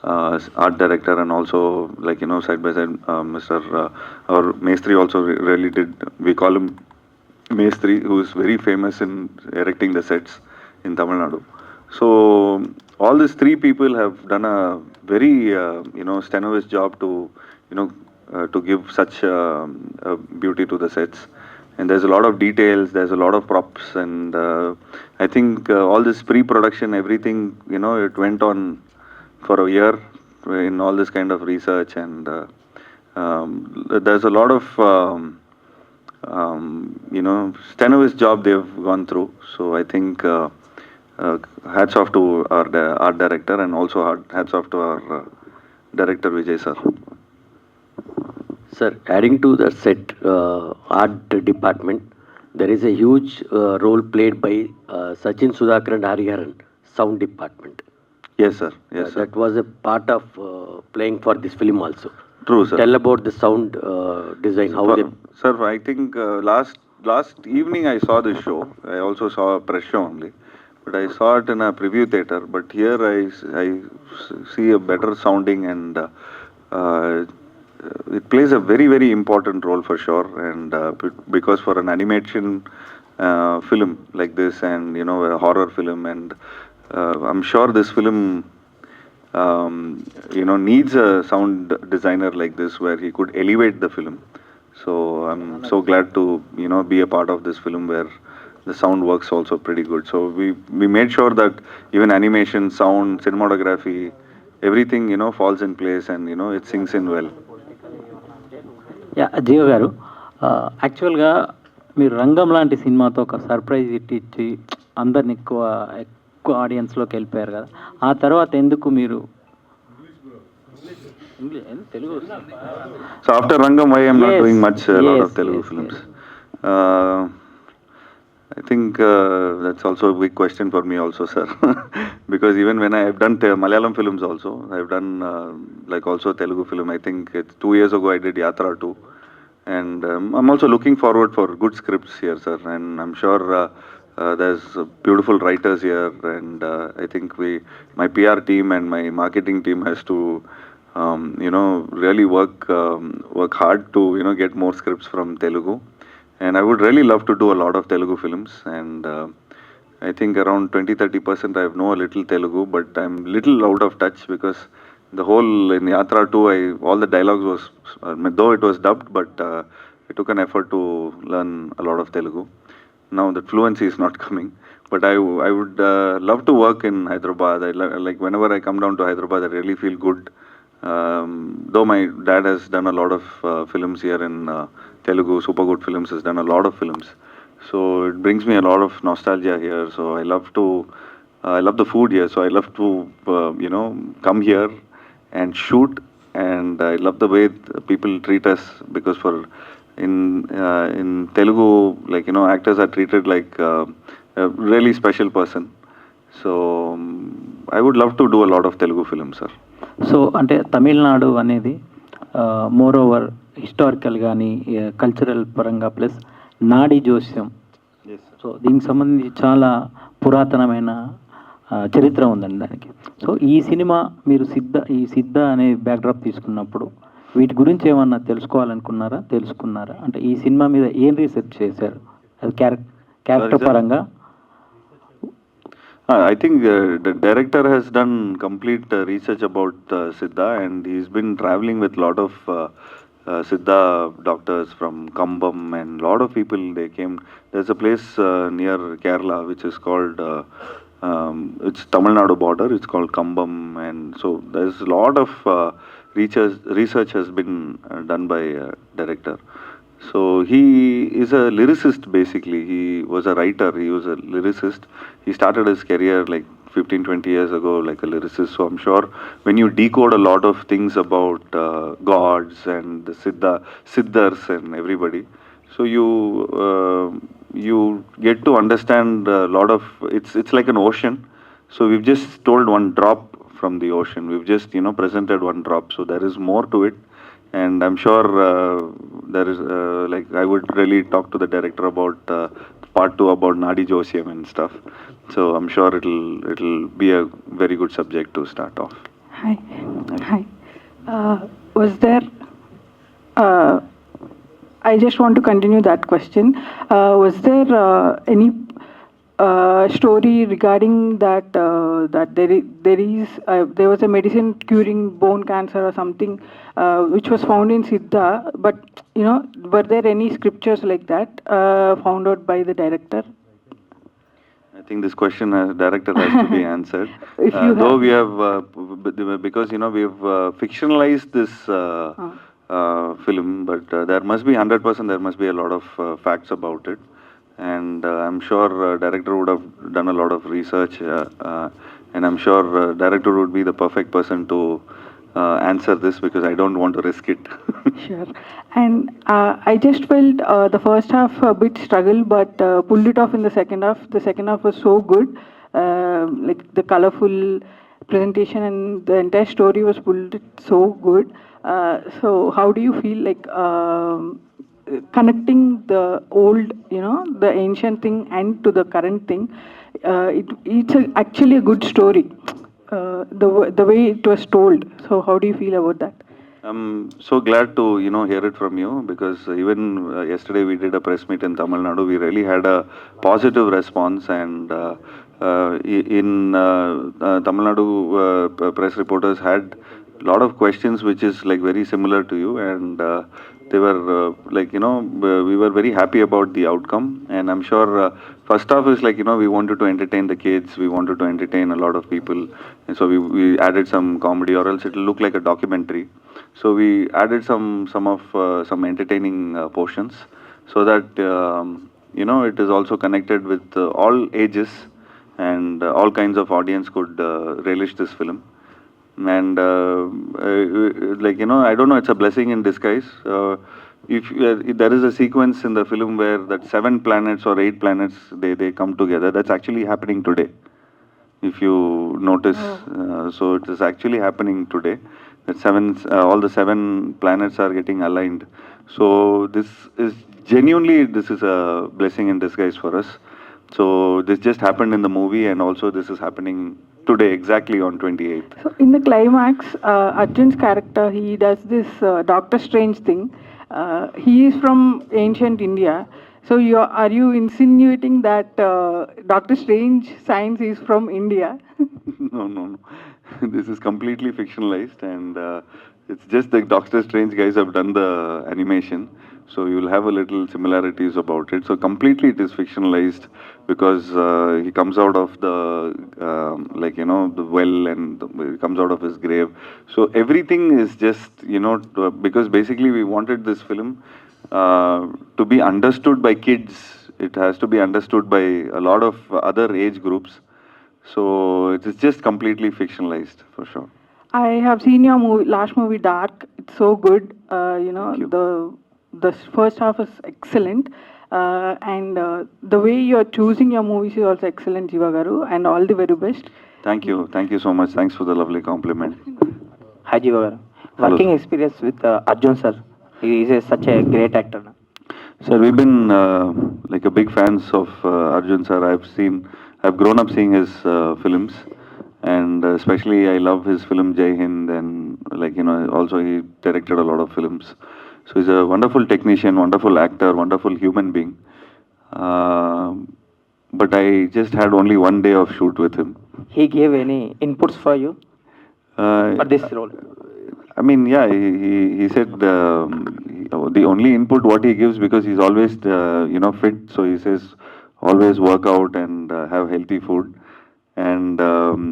art director, and also like side by side, Mr. Our Maestri also really did. We call him Maestri, who is very famous in erecting the sets in Tamil Nadu. So all these three people have done a very strenuous job to to give such beauty to the sets. And there's a lot of details, there's a lot of props, and I think all this pre-production, everything, it went on for a year in all this kind of research, and there's a lot of strenuous job they've gone through. So I think hats off to our art director, and also hats off to our director Vijay sir. Sir, adding to the set art department, there is a huge role played by Sachin Sudhakar and Hariharan, sound department. Yes, sir. Yes, sir. That was a part of playing for this film also. True, sir. Tell about the sound design. How they... Sir, I think last evening I saw this show. I also saw a press show only, but I saw it in a preview theater. But here I see a better sounding, and it plays a very, very important role for sure. And because for an animation film like this, and a horror film, and I'm sure this film needs a sound designer like this, where he could elevate the film. So I'm so glad to be a part of this film where the sound works also pretty good. So we made sure that even animation, sound, cinematography, everything falls in place, and it sinks in well. Yeah జీవ గారు, యాక్చువల్గా మీరు రంగం లాంటి సినిమాతో ఒక surprise ఇచ్చి అందరిని ఎక్కువ ఎక్కువ ఆడియన్స్లోకి వెళ్ళిపోయారు కదా, ఆ తర్వాత ఎందుకు మీరు Telugu? So after Rangam, I am not doing much a lot of Telugu films. I think that's also a big question for me also, sir. Because even when I have done Malayalam films also, I've done like also Telugu film. I think it's 2 years ago I did Yatra 2. And I'm also looking forward for good scripts here, sir. And I'm sure there's beautiful writers here. And I think my PR team and my marketing team has to, really work hard to, get more scripts from Telugu. And I would really love to do a lot of Telugu films. And I think around 20-30% I know a little Telugu, but I'm little out of touch because the whole in Yatra 2, all the dialogues was, though it was dubbed, but I took an effort to learn a lot of Telugu. Now the fluency is not coming, but I would love to work in Hyderabad. Like whenever I come down to Hyderabad, I really feel good. Though my dad has done a lot of films here in Telugu, Super Good Films has done a lot of films. So it brings me a lot of nostalgia here. So I love the food here. So I love to, come here and shoot. And I love the way people treat us, because in Telugu, like, actors are treated like a really special person. So I would love to do a lot of Telugu films, sir. So అంటే తమిళనాడు అనేది more over historical కానీ cultural పరంగా plus నాడీ జోస్యం, so దీనికి సంబంధించి చాలా పురాతనమైన చరిత్ర ఉందండి దానికి. సో ఈ సినిమా మీరు సిద్ధ అనే బ్యాక్డ్రాప్ తీసుకున్నప్పుడు వీటి గురించి ఏమన్నా తెలుసుకున్నారా? అంటే ఈ సినిమా మీద ఏం రీసెర్చ్ చేశారు అది క్యారెక్టర్ పరంగా? I think the director has done complete research about Siddha, and he's been traveling with a lot of Siddha doctors from Kambam, and a lot of people, they came. There's a place near Kerala which is called, it's Tamil Nadu border, it's called Kambam, and so there's a lot of research has been done by director. So he is a lyricist basically. He was a writer, he was a lyricist. He started his career like 15-20 years ago like a lyricist. So I'm sure when you decode a lot of things about gods and the Siddhars and everybody, so you get to understand a lot of, it's like an ocean. So we've just told one drop from the ocean. We've just presented one drop. So there is more to it. And I'm sure there is like I would really talk to the director about part 2 about Nadi Joshyam and stuff. So I'm sure it'll be a very good subject to start off. Hi. Hi. Was there, uh, I just want to continue that question. Was there any story regarding that there was a medicine curing bone cancer or something which was found in Siddha, but were there any scriptures like that found out by the director? I think this question, director, has to be answered. If you Though have. we have, because we have fictionalized this film, but there must be 100%. There must be a lot of facts about it, and I'm sure director would have done a lot of research, and I'm sure director would be the perfect person to answer this because I don't want to risk it. Sure. And I just felt the first half a bit struggle, but pulled it off in the second half. The second half was so good, like the colorful presentation and the entire story was pulled it so good. So how do you feel like connecting the old, the ancient thing and to the current thing? Actually a good story. The way it was told. So how do you feel about that? I'm so glad to hear it from you because even yesterday we did a press meet in Tamil Nadu. We really had a positive response, and in Tamil Nadu, press reporters had a lot of questions, which is like very similar to you, and they were we were very happy about the outcome, and I'm sure first off is like we wanted to entertain the kids, we wanted to entertain a lot of people, and so we added some comedy, or else it'll look like a documentary. So we added some entertaining portions, so that it is also connected with all ages, and all kinds of audience could relish this film. And I don't know, it's a blessing in disguise. If there is a sequence in the film where that 7 planets or 8 planets, they come together, that's actually happening today, if you notice. So it is actually happening today. That all the 7 planets are getting aligned. So this is a blessing in disguise for us. So this just happened in the movie, and also this is happening today, exactly on 28th. So in the climax, Arjun's character, he does this Doctor Strange thing. He is from ancient India. So are you insinuating that Doctor Strange science is from India? No, no, no. This is completely fictionalized, and it's just the Doctor Strange guys have done the animation, so you'll have a little similarities about it. So completely it is fictionalized because he comes out of the the well, and he comes out of his grave. So everything is just because basically we wanted this film to be understood by kids. It has to be understood by a lot of other age groups, so it is just completely fictionalized for sure. I have seen your last movie, Dark. It's so good. Thank you. The first half is excellent, and the way you're choosing your movies is also excellent, Jeeva Garu, and all the very best. Thank you. Thank you so much. Thanks for the lovely compliment. Hi Jeeva garu. Hello, Working sir. experience with Arjun sir. He is such a great actor. Sir, we've been like a big fans of Arjun sir. I've grown up seeing his films, and especially I love his film Jai Hind, and also he directed a lot of films. So he's a wonderful technician, wonderful actor, wonderful human being. Uh, but I just had only one day of shoot with him. He gave any inputs for you Uh, for this role? I mean, yeah, he said the only input what he gives, because he's always fit. So he says always work out and have healthy food. And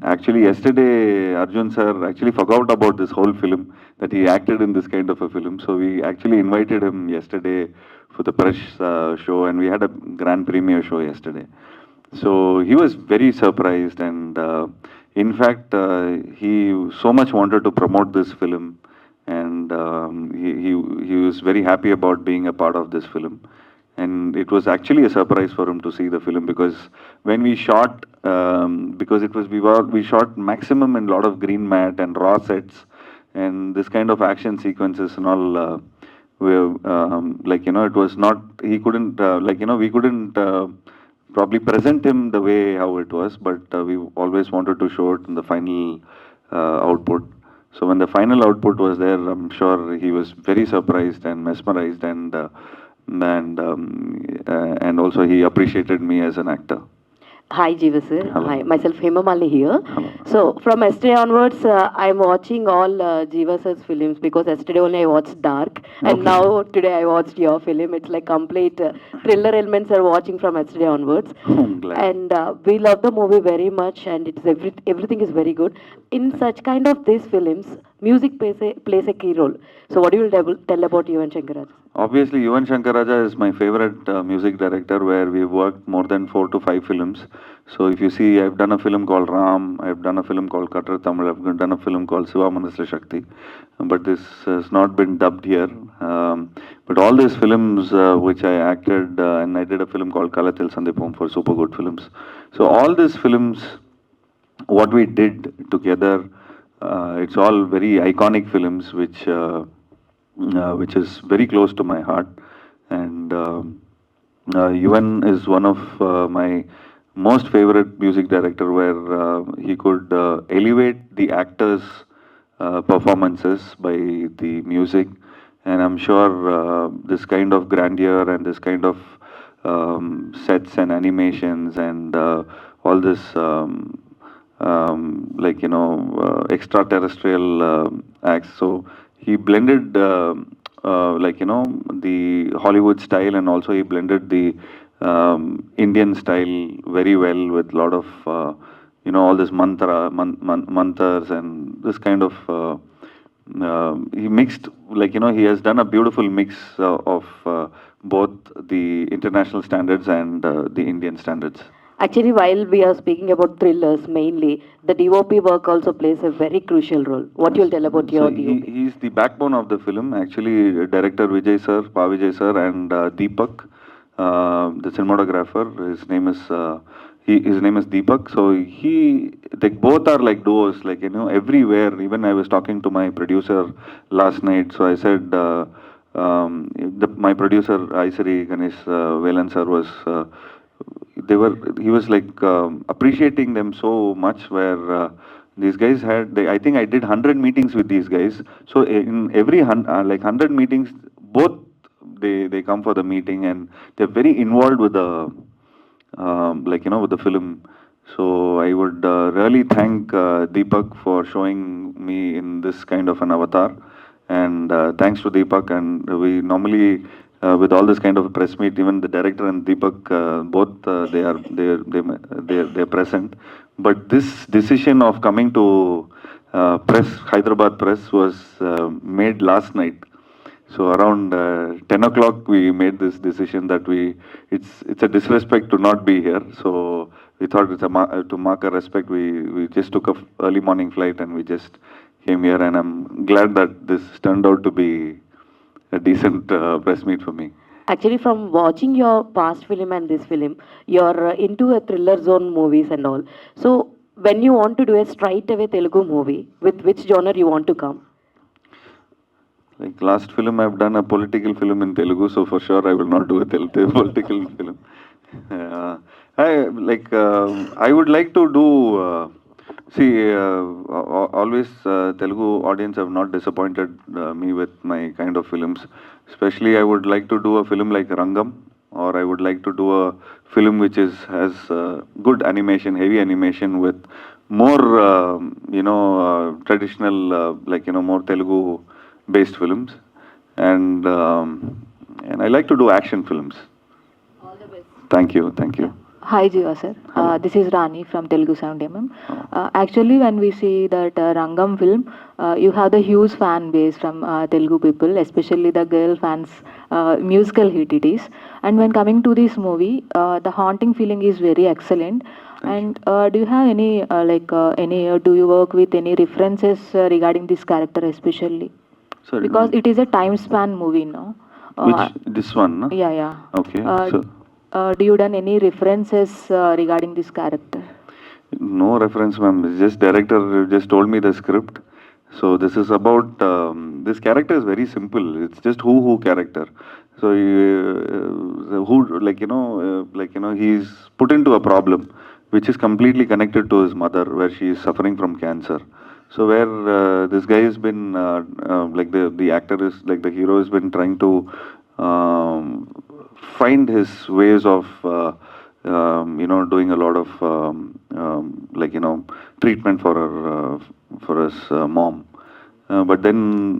actually, yesterday Arjun sir actually forgot about this whole film, that he acted in this kind of a film. So we actually invited him yesterday for the press show, and we had a grand premiere show yesterday. So he was very surprised, and in fact, he so much wanted to promote this film, and he was very happy about being a part of this film. And it was actually a surprise for him to see the film, because when we shot, because we shot maximum in a lot of green mat and raw sets, and this kind of action sequences and all. It was not, he couldn't, we couldn't probably present him the way how it was, but we always wanted to show it in the final output. So when the final output was there, I'm sure he was very surprised and mesmerized, and also he appreciated me as an actor. Hi, Jeeva sir. Hello. Hi, myself Hemamali here. Hello. So from yesterday onwards, I'm watching all Jeeva sir's films because yesterday only I watched Dark, and Okay. now today I watched your film. It's like complete thriller elements are watching from yesterday onwards. I'm glad. And we love the movie very much, and everything is very good. In such kind of these films, music plays a key role. So what do you tell about you and Shankaraj? Obviously, Yuvan Shankar Raja is my favorite music director, where we worked more than 4 to 5 films. So if you see, I've done a film called Ram, I've done a film called Kattar Tamil, I've done a film called Siva Manasla Shakti, but this has not been dubbed here. But all these films which I acted, and I did a film called Kalatil Sandipom for Super Good Films. So all these films, what we did together, it's all very iconic films, which is very close to my heart. And Yuvan is one of my most favorite music director, where he could elevate the actors' performances by the music. And I'm sure this kind of grandeur and this kind of sets and animations and all this extraterrestrial acts. So he blended the Hollywood style, and also he blended the Indian style very well, with a lot of all this mantras and this kind of he mixed, he has done a beautiful mix of both the international standards and the Indian standards. Actually, while we are speaking about thrillers mainly, the DOP work also plays a very crucial role. What you'll tell about your So DOP? he's the backbone of the film. Actually, director Vijay sir, Pa Vijay sir, and Deepak, the cinematographer. His name is Deepak. So they both are like duos, everywhere. Even I was talking to my producer last night. So I said, my producer Aisari Ganesh Velan sir was. He was appreciating them so much, where these guys I think I did 100 meetings with these guys. So in every 100 meetings, both they come for the meeting, and they're very involved with the with the film. So I would really thank Deepak for showing me in this kind of an avatar, and thanks to Deepak. And we normally, with all this kind of press meet, even the director and Deepak, both they're present. But this decision of coming to Hyderabad press was made last night. So around 10 o'clock, we made this decision that it's a disrespect to not be here. So we thought to mark a respect, we just took a early morning flight, and we just came here. And I'm glad that this turned out to be a decent press meet for me. Actually, from watching your past film and this film, you're into a thriller zone movies and all. So when you want to do a straight away Telugu movie, with which genre you want to come? Like last film, I've done a political film in Telugu, so for sure I will not do a political film. I would like to do. Always Telugu audience have not disappointed me with my kind of films. Especially, I would like to do a film like Rangam, or I would like to do a film which has good animation, heavy animation, with more traditional, more Telugu based films, and I like to do action films. All the best. Thank you. Hi, Jeeva sir. This is Rani from Telugu Sound MM. Actually, when we see that Rangam film, you have the huge fan base from Telugu people, especially the girl fans. Musical hit it is. And when coming to this movie, the haunting feeling is very excellent. And do you have do you work with any references regarding this character especially? Sorry, Because it is a time span movie, no? this one? No? Yeah. Okay. Do you done any references regarding this character? No reference, ma'am. Just director just told me the script. So this is about this character is very simple. It's just who character. So he's put into a problem which is completely connected to his mother, where she is suffering from cancer. So where this guy has been like the actor is like the hero has been trying to find his ways of doing a lot of like treatment for her for his mom, but then